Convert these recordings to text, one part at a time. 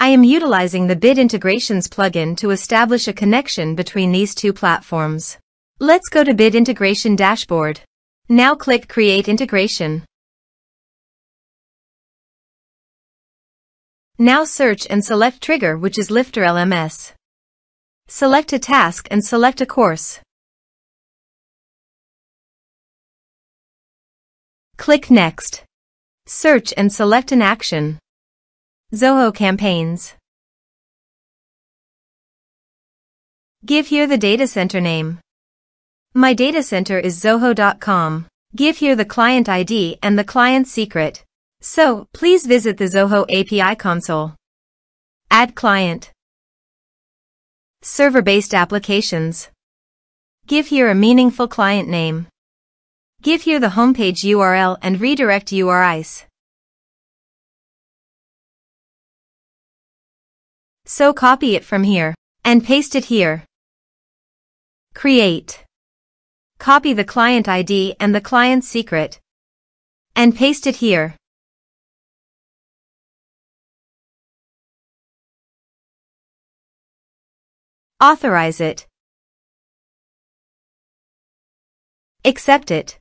I am utilizing the Bit Integrations plugin to establish a connection between these two platforms. Let's go to Bit Integration Dashboard. Now click Create Integration. Now search and select Trigger, which is LifterLMS. Select a task and select a course. Click Next. Search and select an action. Zoho Campaigns. Give here the data center name. My data center is zoho.com. Give here the client ID and the client secret. So, please visit the Zoho API console. Add client. Server-based applications. Give here a meaningful client name. Give here the homepage URL and redirect URIs. So copy it from here and paste it here. Create. Copy the client ID and the client secret and paste it here. Authorize it. Accept it.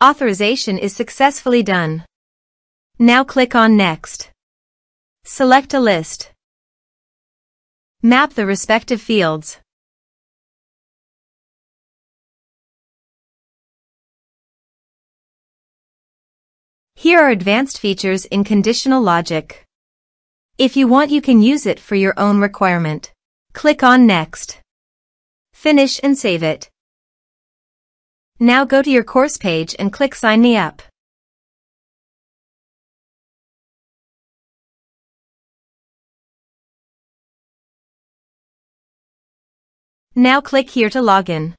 Authorization is successfully done. Now click on Next. Select a list. Map the respective fields. Here are advanced features in conditional logic. If you want, you can use it for your own requirement. Click on Next. Finish and save it. Now go to your course page and click Sign Me Up. Now click here to log in.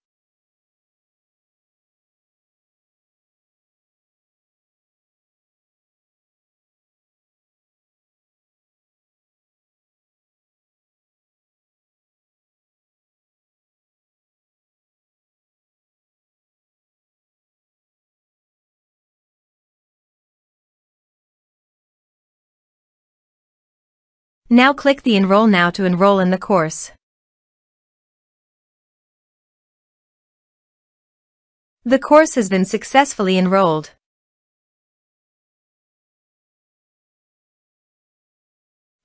Now click the Enroll Now to enroll in the course. The course has been successfully enrolled.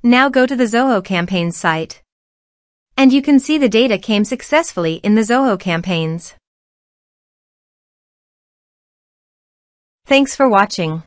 Now go to the Zoho Campaigns site. And you can see the data came successfully in the Zoho Campaigns. Thanks for watching.